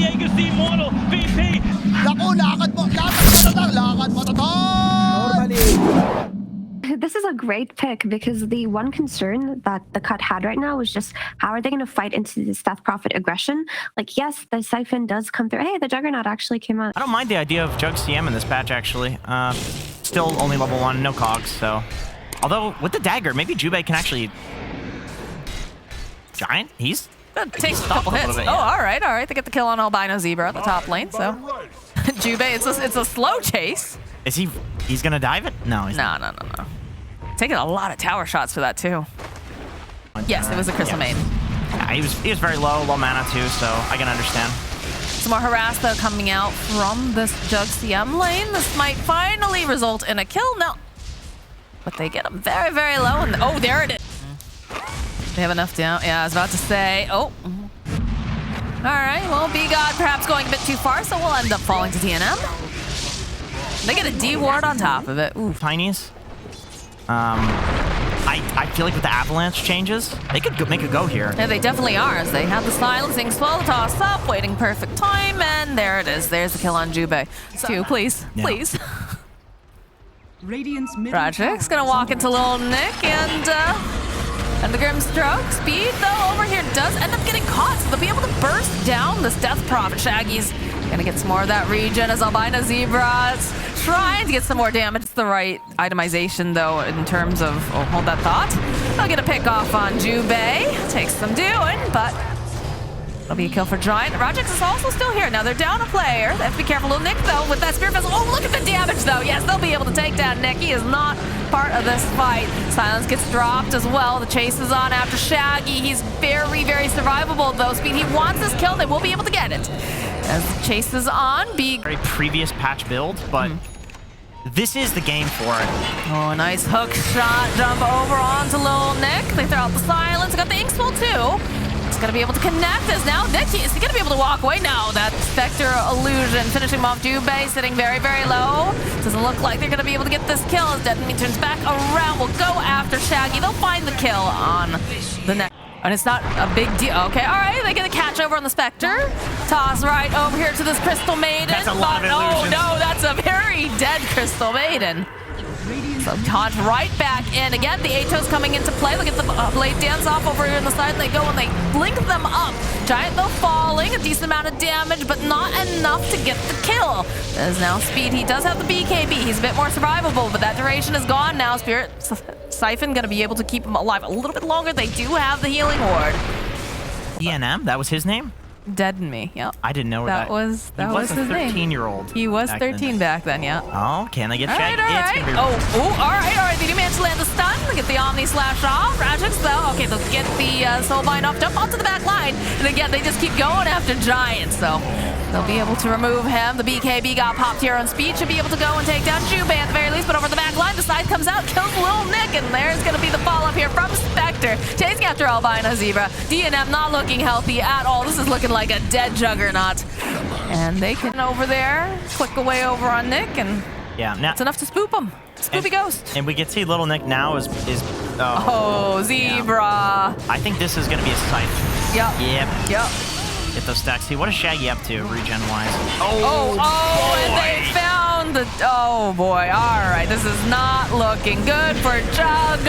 Diego's the immortal VP. Naku, lakad mo tatang. This is a great pick because the one concern that the cut had right now was just how are they going to fight into this Death Prophet aggression? Like, yes, the Siphon does come through. Hey, the Juggernaut actually came out. I don't mind the idea of Jug CM in this patch, actually. Still only level 1, no cogs, so... Although, with the dagger, maybe Jubei can actually... Giant? He's... Takes a couple hits. Bit, Oh, yeah. all right. They get the kill on Albino Zebra at the top lane, so... Jubei, it's a slow chase. Is he... He's gonna dive it? No, he's No. Taking a lot of tower shots for that, too. Yes, it was a Crystal Maiden. Yeah, he was very low mana, too, so I can understand. Some more harass, though, coming out from this Jug CM lane. This might finally result in a kill. No. But they get him very, very low. And oh, there it is. They have enough down. Yeah, I was about to say. Oh. All right. Well, B-God perhaps going a bit too far, so we'll end up falling to TNM. They get a D-ward on top of it. Ooh. Tinies. I feel like with the avalanche changes, they could make a go here. Yeah, they definitely are. As they have the silencing spell toss up, waiting perfect time, and there it is. There's the kill on Jubei. Two, please, please. Rajik's gonna walk into Little Nick and the Grimstroke. Speed, though, over here does end up getting caught, so they'll be able to burst down this Death Prophet. Shaggy's gonna get some more of that regen as Albino Zebra's trying to get some more damage. It's the right itemization, though, in terms of... Oh, hold that thought. They'll get a pick off on Jubei. Takes some doing, but... It'll be a kill for Giant. Rajix is also still here. Now they're down a player. They have to be careful. Little Nick, though, with that Spirit Vessel. Oh, look at the damage, though. Yes, they'll be able to take down Nick. He is not part of this fight. Silence gets dropped as well. The chase is on after Shaggy. He's very, very survivable, though. Speed, he wants this kill. They will be able to get it. As the chase is on, Very previous patch build, but this is the game for it. Oh, nice hook shot. Jump over onto Lil Nick. They throw out the silence. Got the Ink Spill, too. It's going to be able to connect as now Nick is going to be able to walk away now. That Spectre illusion finishing him off. Jubei sitting very, very low. Doesn't look like they're going to be able to get this kill as Deadman turns back around. Will go after Shaggy. They'll find the kill on the next. And it's not a big deal. Okay, all right, they get a catch over on the Spectre. Toss right over here to this Crystal Maiden. That's a lot of illusions. Oh, no, that's a very dead Crystal Maiden. So Todd right back in. Again, the Atos coming into play. Look at the blade dance off over here on the side. They go and they link them up. Giant, though, falling. A decent amount of damage, but not enough to get the kill. There's now Speed. He does have the BKB. He's a bit more survivable, but that duration is gone now. Spirit Siphon going to be able to keep him alive a little bit longer. They do have the healing ward. DNM? That was his name? Deaden Me, yep. I didn't know that was his name. He was a 13-year-old. He was 13 back then, yeah. Oh, can they get Shaggy? Shaggy? All right. They do manage to land the stun. They get the Omni Slash off. Rajix, though, okay, they'll get the Soulbind off. Jump onto the back line. And again, they just keep going after Giant, so they'll be able to remove him. The BKB got popped here on Speed. Should be able to go and take down Jubei at the very least, but over the back line, the side comes out, kills Lil Nick, and there's going to be the follow-up here from Spectre. Chasing after Albino Zebra. DNM not looking healthy at all. This is looking like a dead Juggernaut. And they can over there, click away over on Nick, and yeah, now it's enough to spook him. Spoopy Ghost. And we can see Little Nick now is Zebra. Yeah. I think this is going to be a Scythe. Yep. Get those stacks. See, what is Shaggy up to, regen-wise? And they found the... Oh, boy. All right. This is not looking good for Jug.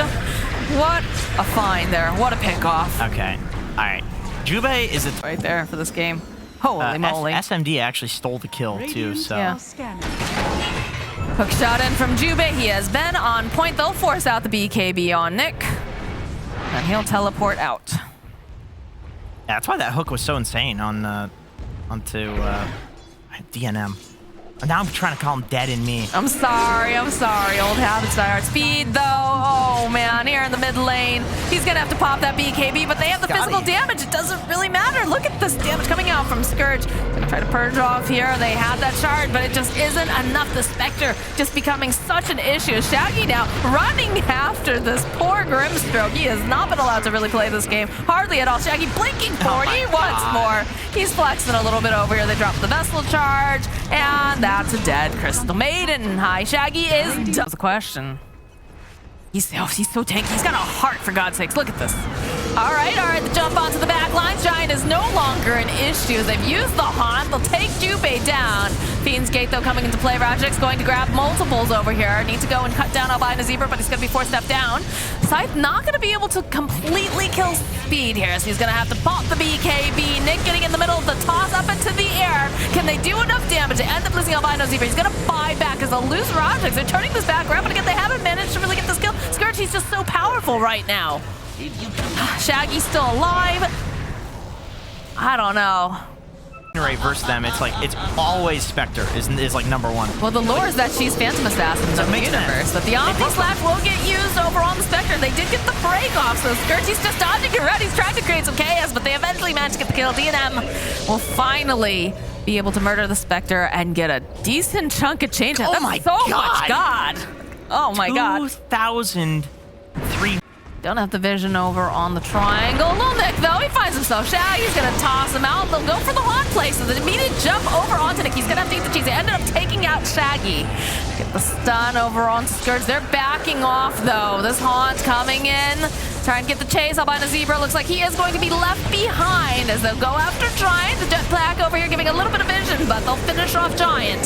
What a find there. What a pick-off. Okay. All right. Jubei is it right there for this game. Holy moly. SMD actually stole the kill, too, so... Yeah. Hook shot in from Jubei. He has been on point. They'll force out the BKB on Nick. And he'll teleport out. Yeah, that's why that hook was so insane on onto DNM. Now I'm trying to call him Dead in Me. I'm sorry. Old habits die hard. Speed, though. Oh, man. Here in the mid lane. He's going to have to pop that BKB, but they have the physical damage. It doesn't really matter. Look at this damage coming out from Scourge. Going to try to purge off here. They have that shard, but it just isn't enough. The Spectre just becoming such an issue. Shaggy now running after this poor Grimstroke. He has not been allowed to really play this game. Hardly at all. Shaggy blinking forward. He wants more. He's flexing a little bit over here. They drop the Vessel charge, and that's a dead Crystal Maiden. Hi, Shaggy is... That's the question. He's so tanky. He's got a heart, for God's sakes. Look at this. All right. The jump onto the back line. Giant is no longer an issue. They've used the haunt. They'll take Jubei down. Fiend's Gate, though, coming into play. Rajik's going to grab multiples over here. Need to go and cut down Albino Zebra, but he's going to be 4-step down. Scythe not going to be able to completely kill Speed here, so he's going to have to pop the BKB. Nick getting in the middle of the toss up into the air. Can they do enough damage to end up losing Albino Zebra? He's going to buy back because they'll lose Rajik. They're turning this back around, but again, they haven't managed to really get this kill. Scourge, he's just so powerful right now. Shaggy's still alive. I don't know. Right versus them, it's always Spectre is like number one. Well, the lore is that she's Phantom Assassin in the universe, but the Omni Slash will get used over on the Spectre. They did get the break off, so Skirty's just dodging around. He's trying to create some chaos, but they eventually managed to get the kill. DNM will finally be able to murder the Spectre and get a decent chunk of change. Oh That's my so God. much God. Oh my God. 2003. Don't have the vision over on the triangle. Little Nick, though, he finds himself. Shaggy's going to toss him out. They'll go for the haunt play, so the immediate jump over onto Nick. He's going to have to eat the cheese. They ended up taking out Shaggy. Get the stun over onto Scourge. They're backing off, though. This haunt coming in. Trying to get the chase. Albino Zebra looks like he is going to be left behind as they'll go after Giant. The Jetpack over here giving a little bit of vision, but they'll finish off Giant.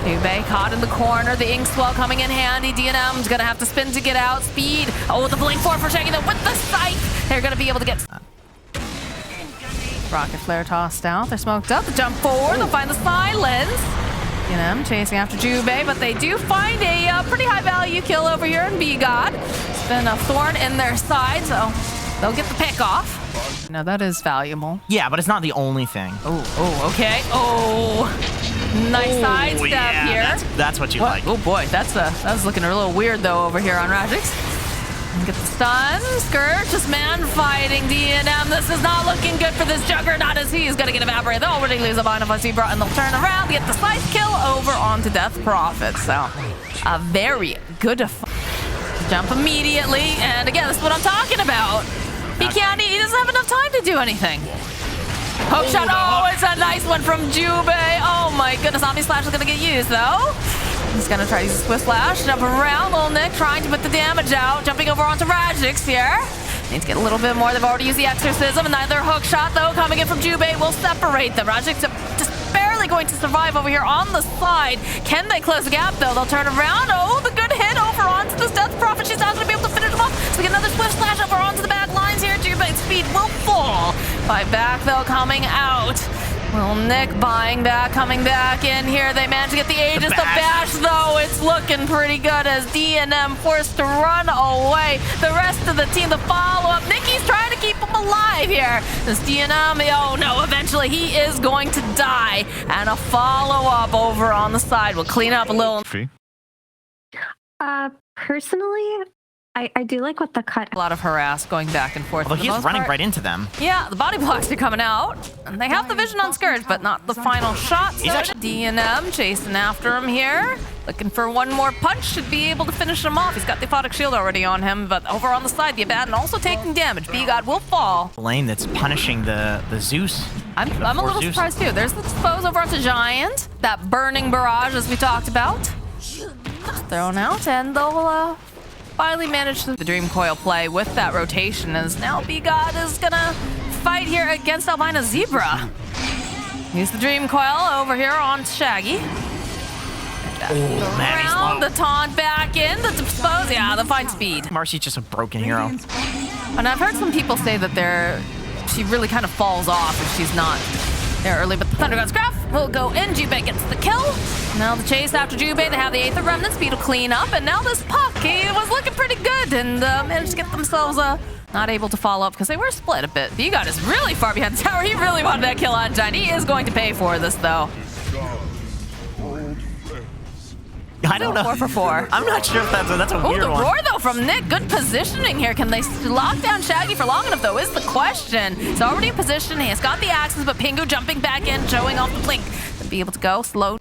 Jubei caught in the corner. The Ink Swell coming in handy. DNM's gonna have to spin to get out. Speed. Oh, the Blink 4 for Shaggy though with the Scythe. They're gonna be able to get... Rocket Flare tossed out. They're smoked up. The jump forward. They'll find the silence. DNM chasing after Jubei, but they do find a pretty high value kill over here in B-God. It's been a thorn in their side, so they'll get the pick off. No, that is valuable. Yeah, but it's not the only thing. Oh, okay. Oh. Nice sidestep here. That's what you like. Oh boy, that was looking a little weird though over here on Rajix. Get the stun. Scourge just man fighting DNM. This is not looking good for this Juggernaut as he is going to get evaporated. They'll already lose a Albino Zebra and they'll turn around, get the slice kill over onto Death Prophet. So a very good jump immediately. And again, this is what I'm talking about. He doesn't have enough time to do anything. Hook shot. Oh, it's a nice one from Jubei. Oh my goodness, Omni Slash is gonna get used though. He's gonna try to use a Swift Slash, jump around. Little Nick trying to put the damage out, jumping over onto Rajix here. Needs to get a little bit more. They've already used the Exorcism, and neither hook shot though coming in from Jubei will separate them. Rajix just barely going to survive over here on the side. Can they close the gap though? They'll turn around. Oh, the good hit over onto this Death Prophet. She's not gonna be able to finish him off. So we get another Swift Slash over onto the back lines here. Jubei's speed will fall. Fight back though coming out. Little Nick buying back, coming back in here. They managed to get the Aegis. The bash though, it's looking pretty good as DNM forced to run away. The rest of the team, the follow-up. Nicky's trying to keep him alive here. This DNM, oh no, eventually he is going to die. And a follow-up over on the side will clean up a little. Personally, I do like what the cut. A lot of harass going back and forth. Although he's running right into them. Yeah, the body blocks are coming out. And they have the vision on Scourge, but not the final shot. So DNM chasing after him here. Looking for one more punch, should be able to finish him off. He's got the Aphotic Shield already on him, but over on the side, the Abaddon also taking damage. B-God will fall. Lane that's punishing the Zeus. I'm a little surprised too. There's the expose over onto Giant. That burning barrage as we talked about. Thrown out, and they'll finally managed the Dream Coil play with that rotation, as now B-God is gonna fight here against Albino Zebra. Use the Dream Coil over here on Shaggy. Oh, man, he's low. The taunt back in, the dispose, yeah, the find speed. Marcy's just a broken hero. And I've heard some people say that she really kind of falls off if she's not there early, but the Thunder God's Graph will go in. Jubei gets the kill. Now the chase after Jubei. They have the Aether Remnant. Speed will clean up, and now this Puck, he was looking pretty good and managed to get themselves not able to follow up because they were split a bit. B-God is really far behind the tower. He really wanted that kill on Giant. He is going to pay for this though. I don't know. 4 for 4. I'm not sure if that's a weird the one. roar though from Nick. Good positioning here. Can they lock down Shaggy for long enough though is the question. He's already in position. He has got the axes, but Pingu jumping back in, showing off the blink to be able to go slow.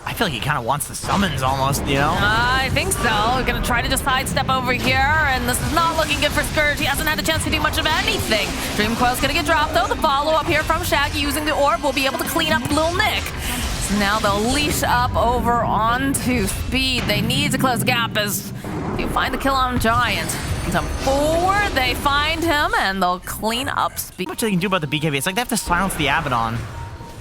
I feel like he kind of wants the summons almost, you know? I think so. We're gonna try to just sidestep over here, and this is not looking good for Scourge. He hasn't had a chance to do much of anything. Dream Coil's gonna get dropped though. The follow-up here from Shaggy using the orb will be able to clean up Lil Nick. So now they'll leash up over onto Speed. They need to close the gap as you find the kill on Giant. Come forward, they find him, and they'll clean up speed. Not much they can do about the BKB. It's like they have to silence the Abaddon.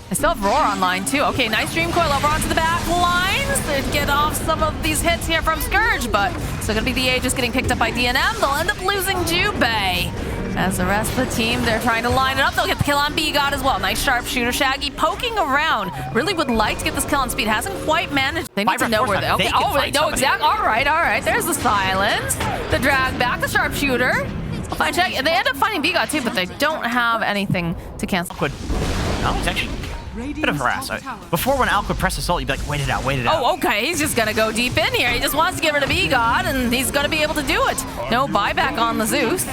They still have Roar online too. Okay, nice Dream Coil over onto the back lines. They'd get off some of these hits here from Scourge, but still gonna be the Aegis getting picked up by DNM. They'll end up losing Jubei. As the rest of the team, they're trying to line it up. They'll get the kill on B-God as well. Nice sharpshooter. Shaggy poking around. Really would like to get this kill on speed. Hasn't quite managed. They need to know where they... Okay, they know exactly. All right. There's the silence. The drag back, the sharpshooter. They'll find Shaggy. They end up finding B-God too, but they don't have anything to cancel. No, it's actually a bit of harass. Before when Alk would press assault, you'd be like, wait it out. Oh, okay. He's just going to go deep in here. He just wants to get rid of B-God, and he's going to be able to do it. No buyback on the Zeus.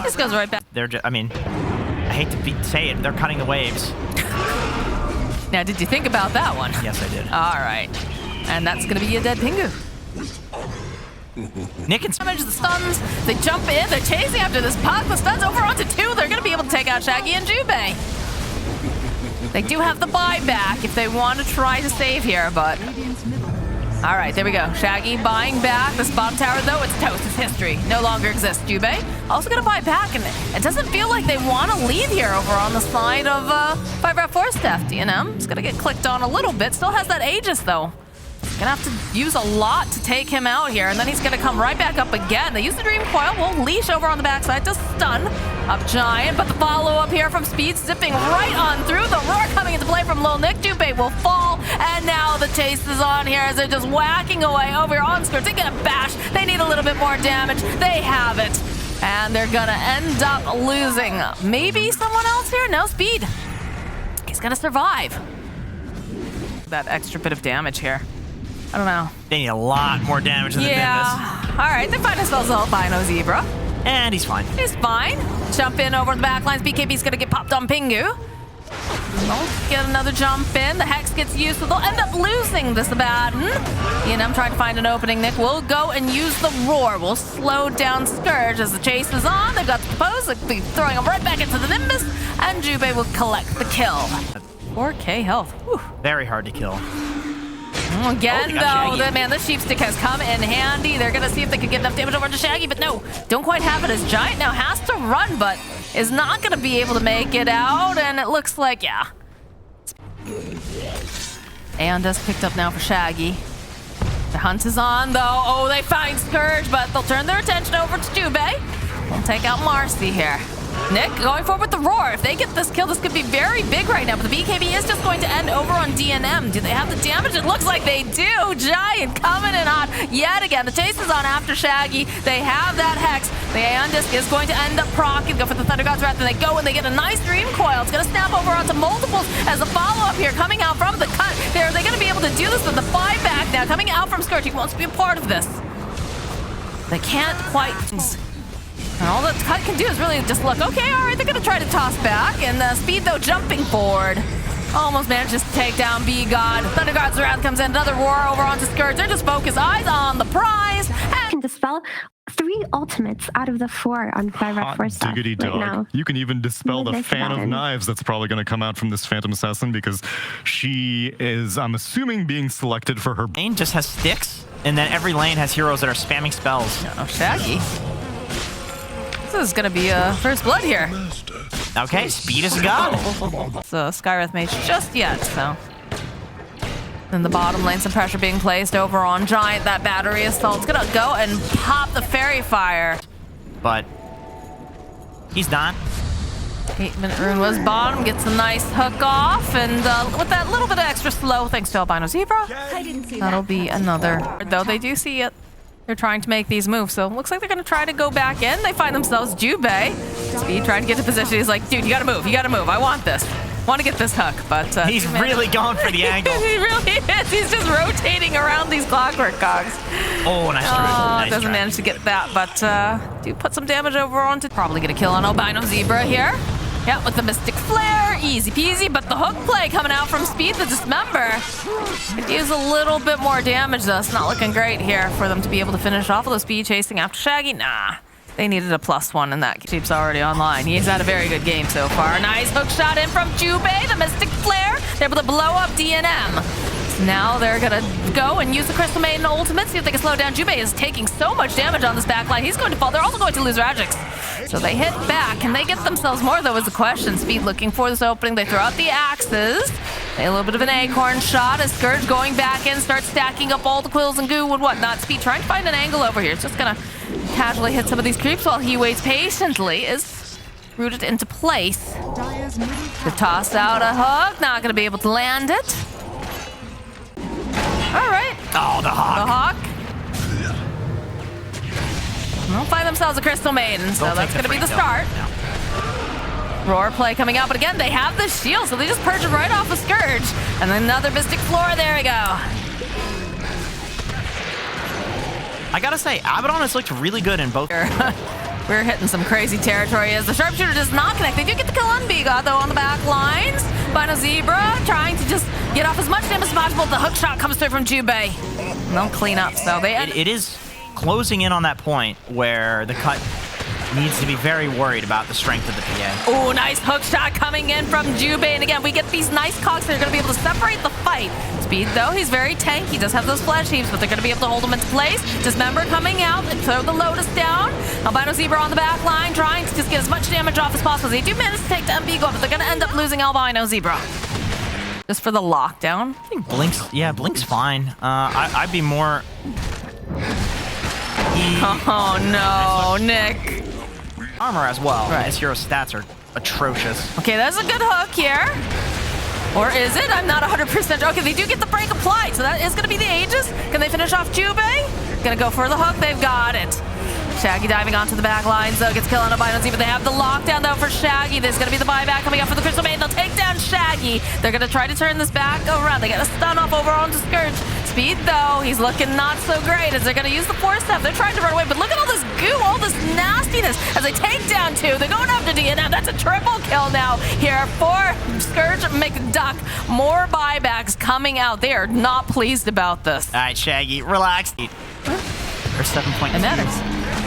This goes right back. They're just, I mean, I hate to say it, they're cutting the waves. Now, did you think about that one? Yes, I did. All right. And that's going to be a dead Pingu. Nick and damage the stuns. They jump in. They're chasing after this puck. The stuns over onto 2. They're going to be able to take out Shaggy and Jubei. They do have the buyback if they want to try to save here, but... All right, there we go. Shaggy buying back. This bottom tower, though, it's toast. It's history. No longer exists. Jubei also going to buy back, and it doesn't feel like they want to leave here over on the side of 5RATFORCESTAFF. DNM is going to get clicked on a little bit. Still has that Aegis, though. Gonna have to use a lot to take him out here, and then he's gonna come right back up again. They use the Dream Coil, will leash over on the backside to stun up Giant, but the follow-up here from Speed zipping right on through. The Roar coming into play from Lil Nick. Jubei will fall, and now the chase is on here as they're just whacking away over here on Scourge. They get a bash. They need a little bit more damage. They have it, and they're gonna end up losing. Maybe someone else here? No, Speed. He's gonna survive. That extra bit of damage here. I don't know. They need a lot more damage than the Nimbus. All right, they find themselves an albino Zebra. And he's fine. He's fine. Jump in over the back lines. BKB's gonna get popped on Pingu. They'll get another jump in. The Hex gets used, so they'll end up losing this Abaddon. I'm trying to find an opening. Nick will go and use the Roar. We'll slow down Scourge as the chase is on. They've got the Propose. They'll be throwing him right back into the Nimbus, and Jubei will collect the kill. 4K health. Whew. Very hard to kill. Again, though, the Sheepstick has come in handy. They're going to see if they can get enough damage over to Shaggy, but no, don't quite have it as Giant now has to run, but is not going to be able to make it out, and it looks like, yeah. And is picked up now for Shaggy. The hunt is on, though. Oh, they find Scourge, but they'll turn their attention over to Jubei. We'll take out Marcy here. Nick going forward with the Roar. If they get this kill, this could be very big right now, but the BKB is just going to end over on DNM. Do they have the damage? It looks like they do. Giant coming in hot yet again. The chase is on after Shaggy. They have that Hex. The Aeon Disc is going to end up proccing. Go for the Thunder God's Wrath, and they go and they get a nice Dream Coil. It's going to snap over onto multiples as a follow-up here coming out from the cut. Are they going to be able to do this with the buyback now coming out from Scourge? He wants to be a part of this. They can't quite... And all that Cut can do is really just look, okay, all right, they're going to try to toss back. And Speed, though, jumping forward. Almost manages to take down B-God. Thunder God's Wrath comes in, another Roar over onto Scourge. They're just focused, eyes on the prize. And can dispel 3 ultimates out of the 4 on 5RATFORCESTAFF diggity dog. right now. You can even dispel the fan of knives that's probably going to come out from this Phantom Assassin because she is, I'm assuming, being selected for her... Lane just has sticks, and then every lane has heroes that are spamming spells. Oh, Shaggy. This is gonna be first blood here. Okay, Speed is a god. So Skywrath Mage just yet, so. In the bottom lane, some pressure being placed over on Giant. That battery assault's gonna go and pop the Fairy Fire. But he's not. 8-minute rune was bottom, gets a nice hook off, and with that little bit of extra slow, thanks to Albino Zebra, that'll be another. Though they do see it. They're trying to make these moves, so it looks like they're going to try to go back in. They find themselves Jubei. Speed trying to get to position. He's like, dude, you got to move. You got to move. I want this. Want to get this hook, but... he's really going for the angle. He really is. He's just rotating around these clockwork cogs. Oh, nice try. Nice doesn't try. manage to get that, but do put some damage over onto... Probably get a kill on Albino Zebra here. Yeah, with the Mystic Flare, easy peasy, but the hook play coming out from Speed, the Dismember. Could use a little bit more damage, though. It's not looking great here for them to be able to finish off with the Speed chasing after Shaggy. Nah, they needed a +1, and that keeps already online. He's had a very good game so far. Nice hook shot in from Jubei, the Mystic Flare. They're able to blow up DNM. Now they're gonna go and use the Crystal Maiden ultimate, see if they can slow down. Jubei is taking so much damage on this backline. He's going to fall. They're also going to lose Radix. So they hit back. Can they get themselves more, though, is the question. Speed looking for this opening. They throw out the axes. A little bit of an acorn shot as Scourge going back in, starts stacking up all the quills and goo and whatnot. Speed trying to find an angle over here. It's just gonna casually hit some of these creeps while he waits patiently. Is rooted into place. To toss out a hook. Not gonna be able to land it. All right. Oh, the hawk. The hawk. They'll find themselves a Crystal Maiden, so that's going to be the start. Yeah. Roar play coming out, but again, they have the shield, so they just purge it right off of Scourge. And then another Mystic Floor, there we go. I gotta say, Abaddon has looked really good in both. We're hitting some crazy territory as the Sharpshooter does not connect. They do get the kill on Bigot, though, on the back lines. Bino Zebra trying to just get off as much damage as possible. The hook shot comes through from Jubei. And they'll clean up, so they... It is closing in on that point where the cut needs to be very worried about the strength of the PA. Oh, nice hook shot coming in from Jubei. And again, we get these nice cogs that are going to be able to separate the fight. Speed, though, he's very tanky. He does have those flash heaps, but they're going to be able to hold him into place. Dismember coming out and throw the Lotus down. Albino Zebra on the back line, trying to just get as much damage off as possible. They do manage to take down Bigot, but they're going to end up losing Albino Zebra. Just for the lockdown. I think Blink's fine. I'd be more... Oh, no, Nick. Armor as well. Right. His hero stats are atrocious. Okay, that's a good hook here. Or is it? I'm not 100%. Okay, they do get the break applied, so that is going to be the Aegis. Can they finish off Jubei? Gonna go for the hook. They've got it. Shaggy diving onto the back lines, though, gets killed on Albino Zebra. They have the lockdown, though, for Shaggy. There's going to be the buyback coming up for the Crystal Maiden. They'll take down Shaggy. They're going to try to turn this back around. They get a stun off over onto Scourge. Speed, though, he's looking not so great as they're going to use the 4-step. They're trying to run away, but look at all this goo, all this nastiness as they take down two. They're going after DNM. That's a triple kill now here for Scourge McDuck. More buybacks coming out. They are not pleased about this. All right, Shaggy, relax. Or 7.2. It matters.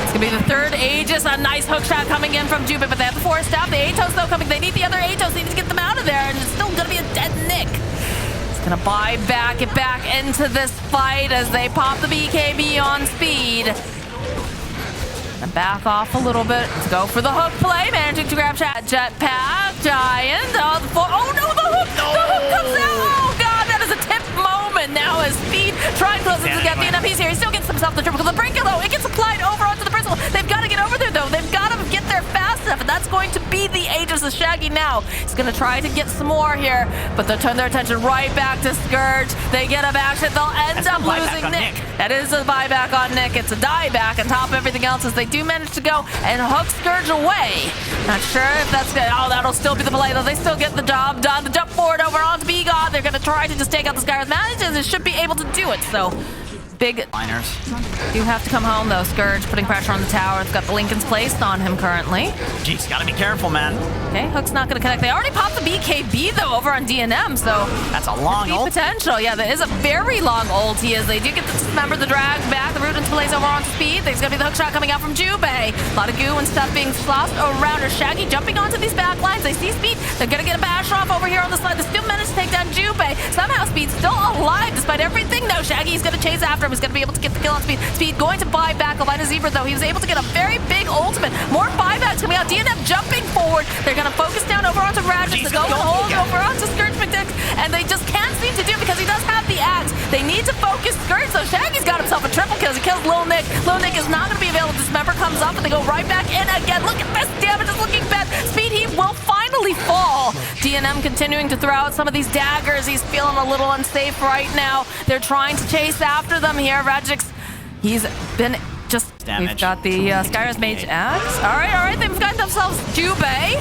It's going to be the third Aegis. A nice hook shot coming in from Jubei, but they have the 4-step. The Atos, though, coming. They need the other Atos. They need to get them out of there, and it's still going to be a dead Nick. It's going to buy back, get back into this fight as they pop the BKB on Speed. And back off a little bit. Let's go for the hook play. Managing to grab Jetpack. Giant. Oh, no, the hook! The hook comes out! Oh, God, that is a tip moment now as Speed trying to close it to get DNM. He's here. He still gets himself the triple. The Brinker, though, it gets applied over onto the Bristle. They've got to get over there, though. They've got to get there fast enough, and that's going to be the Aegis of Shaggy now. He's going to try to get some more here, but they'll turn their attention right back to Scourge. They get a bash hit. They'll end up losing Nick. That is a buyback on Nick. It's a dieback on top of everything else as they do manage to go and hook Scourge away. Not sure if that's good. Oh, that'll still be the play, though. They still get the job done. The jump forward over onto Bigot. They're going to try to just take out the Skyros Manage, and they should be able to do it. So, big liners do have to come home, though. Scourge putting pressure on the tower. It's got the Lincolns placed on him currently. Jeez, gotta be careful, man. Okay, Hook's not going to connect. They already popped the BKB, though, over on DNM, so... That's a long ult. Potential. Yeah, that is a very long ulti as they do get to dismember the drag back. The root into place over onto Speed. There's going to be the hook shot coming out from Jubei. A lot of goo and stuff being sloshed around her. Shaggy jumping onto these back lines. They see Speed. They're going to get a bash off over here on the side. They still manage to take down Jubei. Somehow Speed's still alive despite everything, though. Shaggy's going to chase after him. He's going to be able to get the kill on Speed. Speed going to buy back Albino Zebra, though. He was able to get a very big ultimate. More buybacks coming out. DNF jumping forward. They're going to focus down over onto Radix. They go hold over onto Scourge McDuck, and they just can't seem to do it because he does have the axe. They need to focus Scourge, so Shaggy's got himself a triple kill. He kills Lil Nick. Lil Nick is not going to be available. Dismember comes up, and they go right back in again. Look at this damage. It's looking bad. Speed, he will finally fall. DNM continuing to throw out some of these daggers. He's feeling a little unsafe right now. They're trying to chase after them here. Radix, he's been just... Damage. We've got the Skyros Mage axe. All right. They've got themselves Jubei.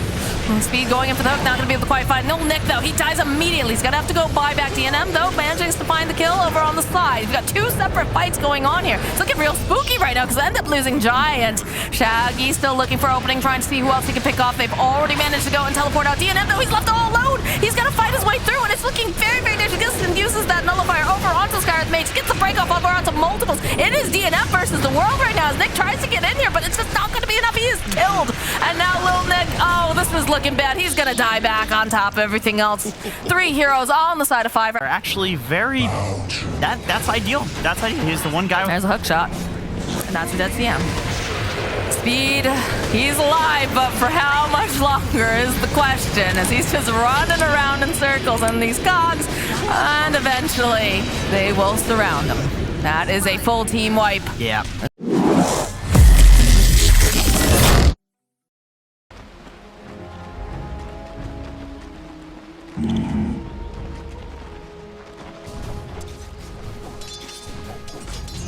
Speed going in for the hook, not going to be able to quite find Lil Nick, though. He dies immediately. He's going to have to go buy back DNM, though, managing to find the kill over on the side. We've got two separate fights going on here. It's looking real spooky right now because they end up losing Giant. Shaggy still looking for opening, trying to see who else he can pick off. They've already managed to go and teleport out DNM, though. He's left all alone. He's going to fight his way through, and it's looking very, very dangerous. And uses that nullifier over onto Skyrath Mage gets the break off over onto multiples. It is DNF versus the world right now as Nick tries to get in here, but it's just not going to be enough. He is killed. And now Lil Nick, oh, this is looking bad. He's going to die back on top of everything else. 3 heroes all on the side of 5. Are actually very... That's ideal. That's ideal. He's the one guy with... There's a hook shot. And that's a dead CM. Speed, he's alive, but for how much longer is the question, as he's just running around in circles on these cogs, and eventually they will surround him. That is a full team wipe. Yeah.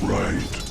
Right.